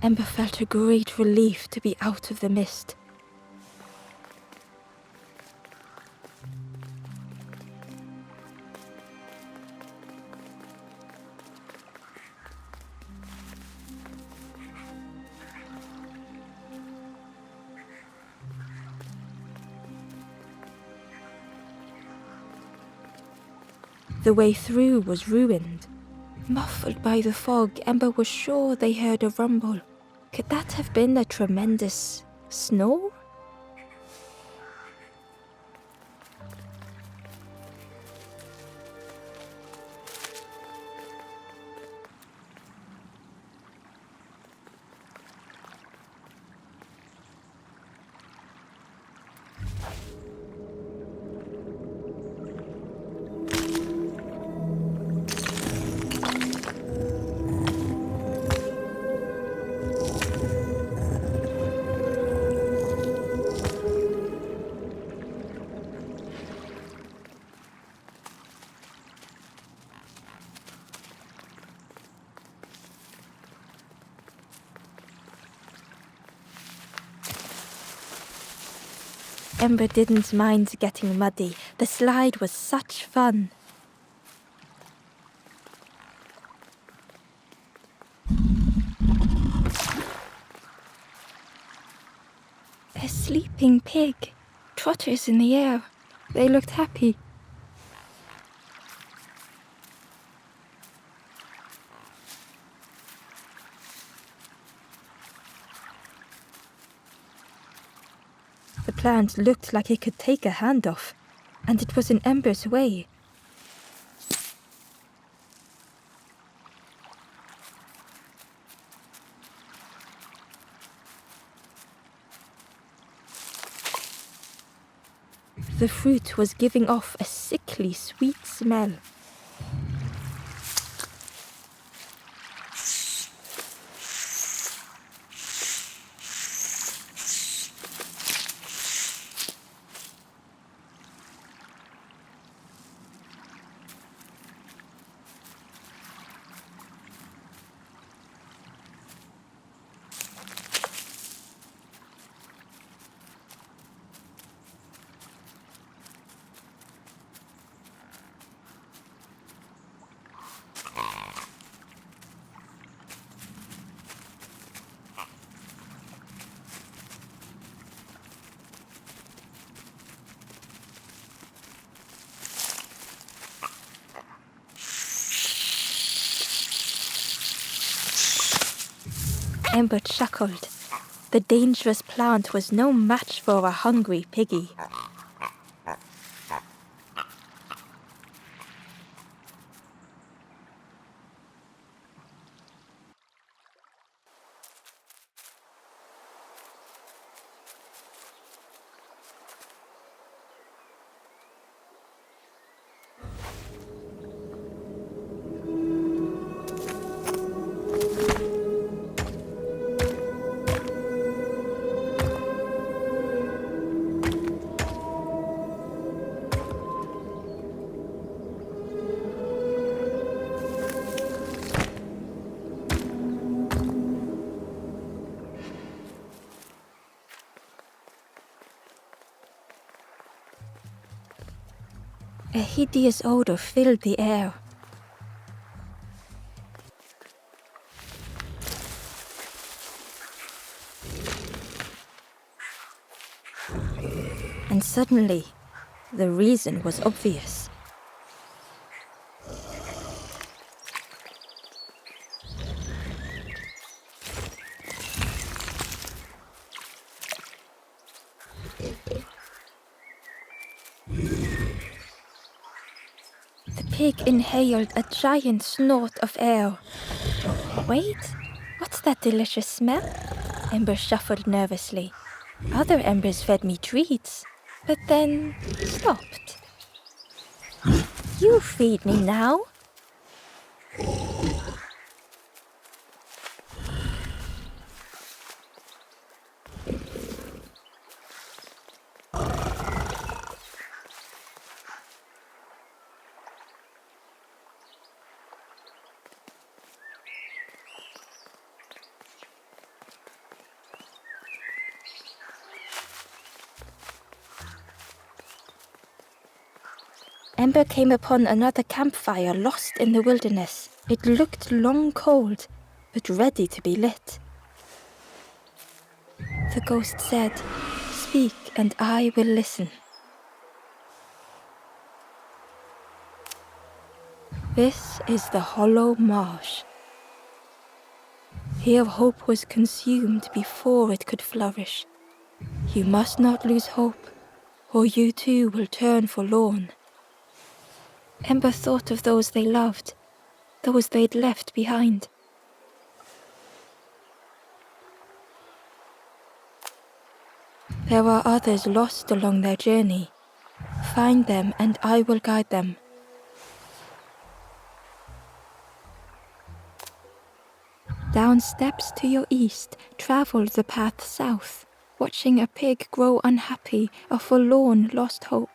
Ember felt a great relief to be out of the mist. The way through was ruined. Muffled by the fog, Ember was sure they heard a rumble. Could that have been a tremendous snore? Ember didn't mind getting muddy. The slide was such fun. A sleeping pig. Trotters in the air. They looked happy. The plant looked like it could take a hand off, and it was in Ember's way. The fruit was giving off a sickly sweet smell. Ember chuckled. The dangerous plant was no match for a hungry piggy. A hideous odor filled the air. And suddenly, the reason was obvious. The pig inhaled a giant snort of air. Wait, what's that delicious smell? Ember shuffled nervously. Other embers fed me treats, but then stopped. You feed me now. Ember came upon another campfire lost in the wilderness. It looked long cold, but ready to be lit. The ghost said, "Speak, and I will listen." This is the hollow marsh. Here hope was consumed before it could flourish. You must not lose hope, or you too will turn forlorn. Ember thought of those they loved, those they'd left behind. There are others lost along their journey. Find them and I will guide them. Down steps to your east, travel the path south, watching a pig grow unhappy, a forlorn lost hope.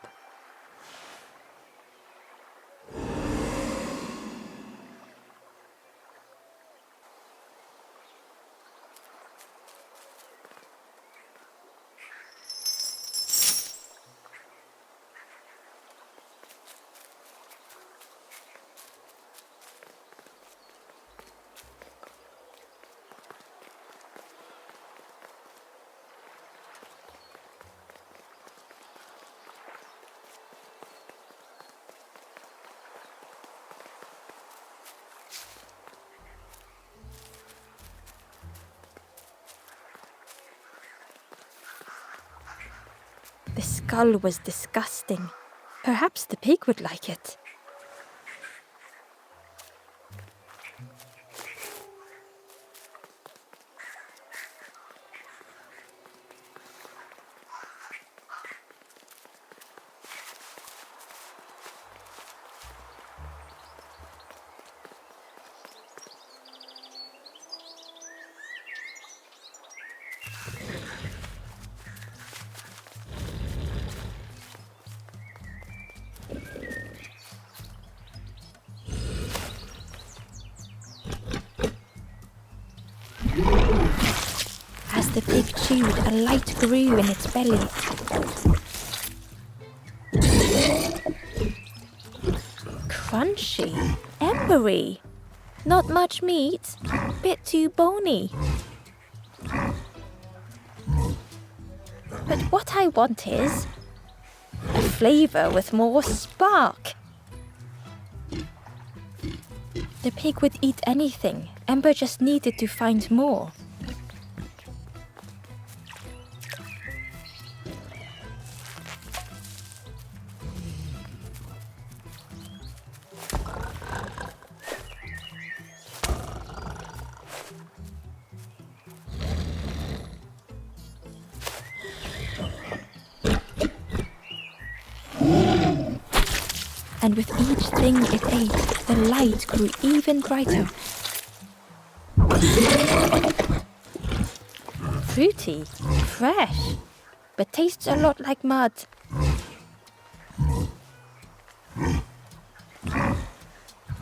The skull was disgusting. Perhaps the pig would like it. As the pig chewed, a light grew in its belly. Crunchy, embery. Not much meat, bit too bony. But what I want is a flavor with more spark. The pig would eat anything. Ember just needed to find more. And with each thing it ate, the light grew even brighter. Fruity, fresh, but tastes a lot like mud.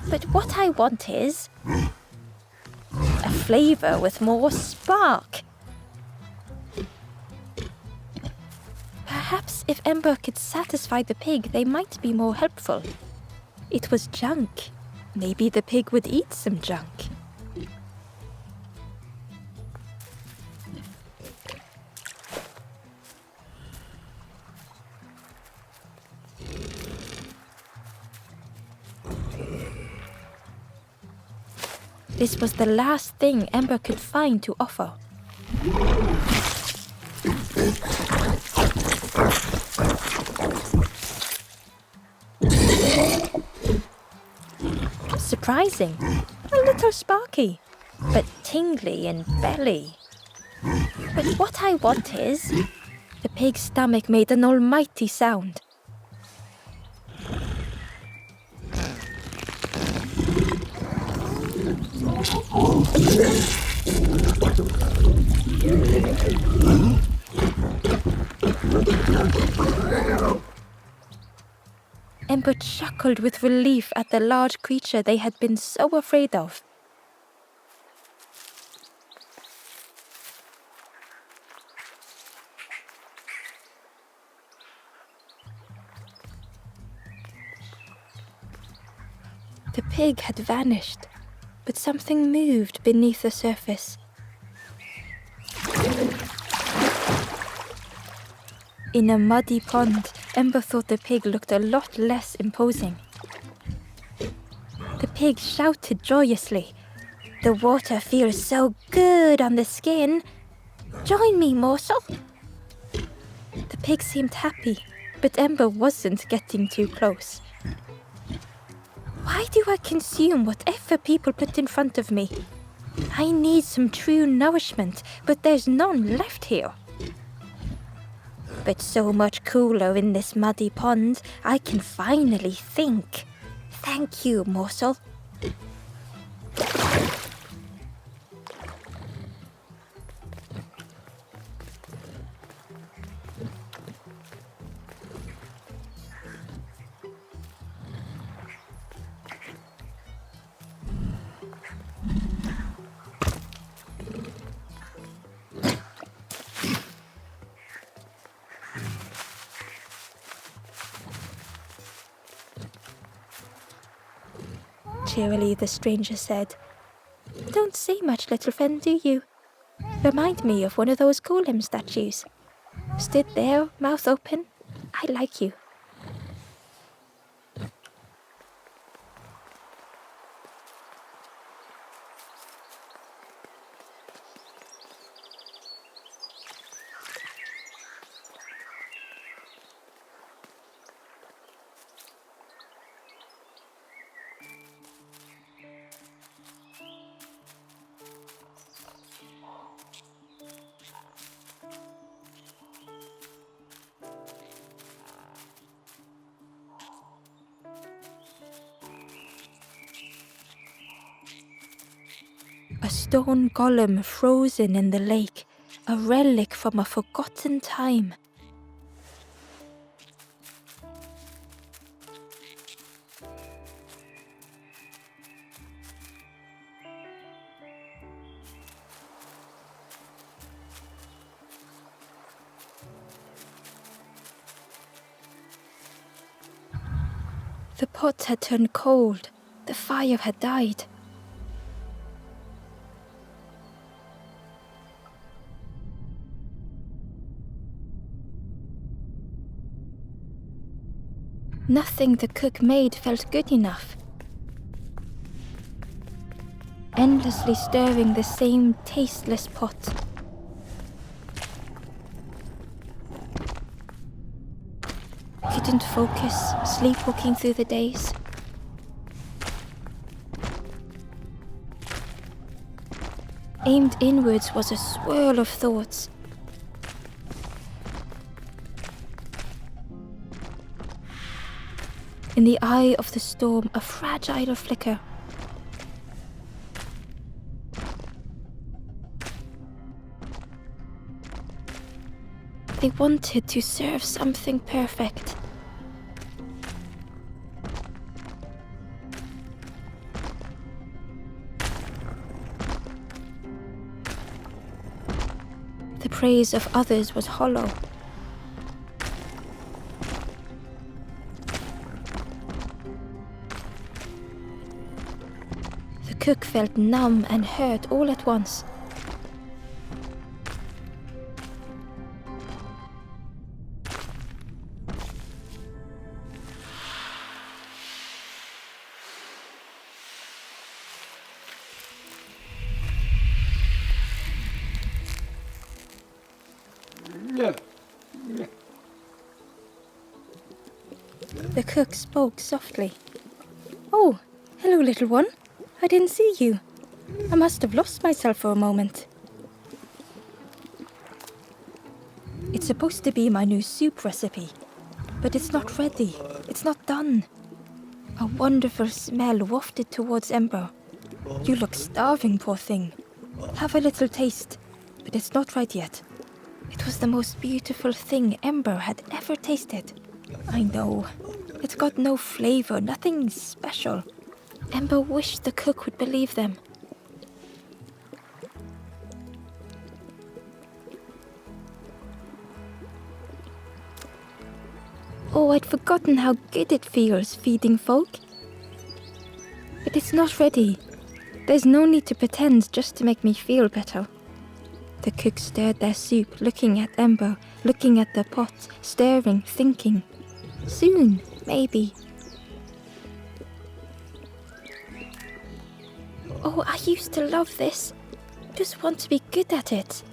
But what I want is a flavor with more spark. Perhaps if Ember could satisfy the pig, they might be more helpful. It was junk. Maybe the pig would eat some junk. This was the last thing Ember could find to offer. Surprising, a little sparky, but tingly in belly. But what I want is... The pig's stomach made an almighty sound. Ember chuckled with relief at the large creature they had been so afraid of. The pig had vanished, but something moved beneath the surface. In a muddy pond, Ember thought the pig looked a lot less imposing. The pig shouted joyously, "The water feels so good on the skin. Join me, morsel." The pig seemed happy, but Ember wasn't getting too close. Why do I consume whatever people put in front of me? I need some true nourishment, but there's none left here. But so much cooler in this muddy pond, I can finally think. Thank you, morsel. Cheerily, the stranger said, "Don't say much, little friend, do you? Remind me of one of those golem statues. Stood there, mouth open. I like you." A stone golem frozen in the lake, a relic from a forgotten time. The pot had turned cold. The fire had died. Nothing the cook made felt good enough. Endlessly stirring the same tasteless pot. Couldn't focus, sleepwalking through the days. Aimed inwards was a swirl of thoughts. In the eye of the storm, a fragile flicker. They wanted to serve something perfect. The praise of others was hollow. The cook felt numb and hurt all at once. The cook spoke softly. "Oh, hello, little one. I didn't see you. I must have lost myself for a moment." "It's supposed to be my new soup recipe, but it's not ready. It's not done." A wonderful smell wafted towards Ember. "You look starving, poor thing. Have a little taste, but it's not right yet." It was the most beautiful thing Ember had ever tasted. I know. It's got no flavor, nothing special. Ember wished the cook would believe them. "Oh, I'd forgotten how good it feels feeding folk." It is not ready. There's no need to pretend just to make me feel better. The cook stirred their soup, looking at Ember, looking at the pot, staring, thinking. Soon, maybe. Oh, I used to love this. Just want to be good at it.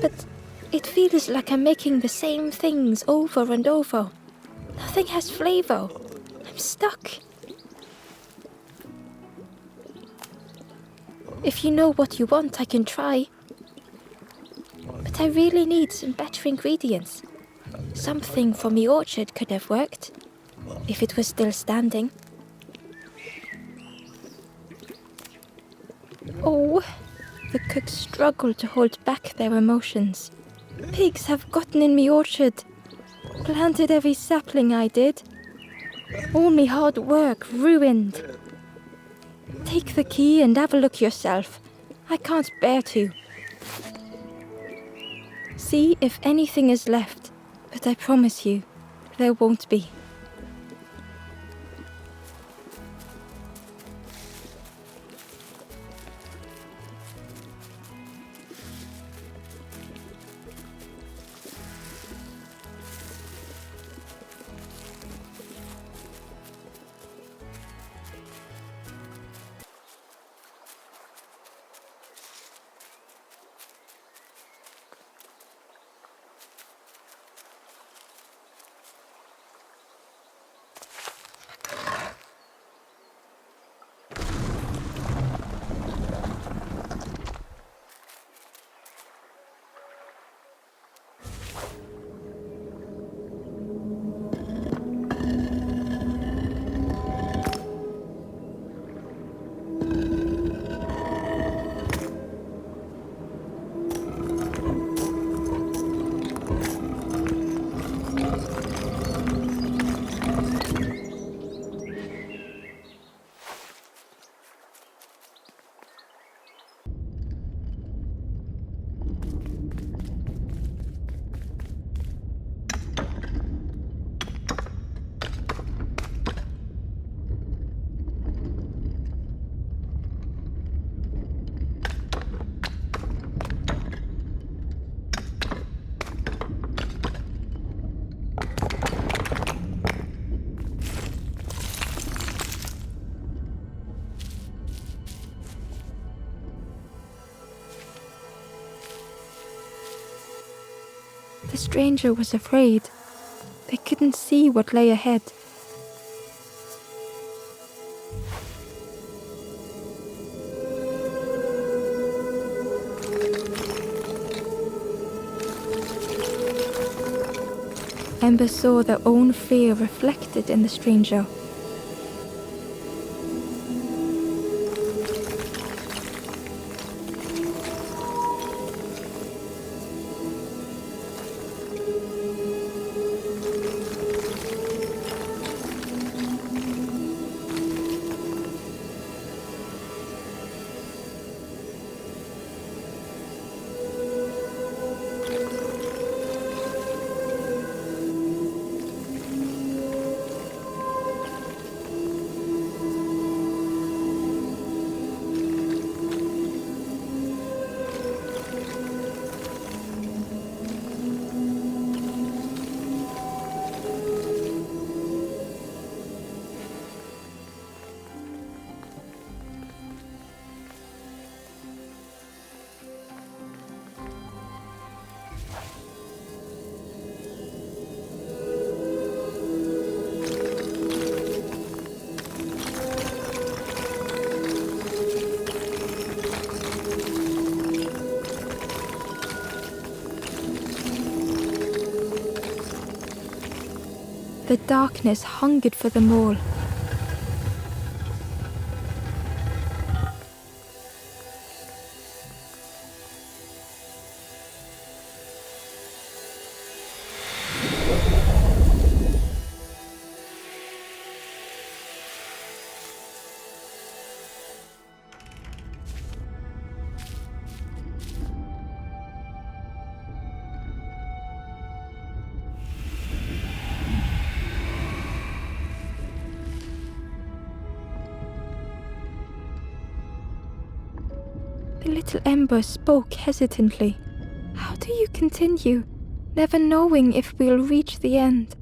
But it feels like I'm making the same things over and over. Nothing has flavor. I'm stuck. If you know what you want, I can try. But I really need some better ingredients. Something from the orchard could have worked, if it was still standing. Oh, the cooks struggled to hold back their emotions. Pigs have gotten in me orchard. Planted every sapling I did. All me hard work ruined. Take the key and have a look yourself. I can't bear to. See if anything is left, but I promise you, there won't be. The stranger was afraid. They couldn't see what lay ahead. Ember saw their own fear reflected in the stranger. The darkness hungered for them all. The little ember spoke hesitantly. How do you continue, never knowing if we'll reach the end?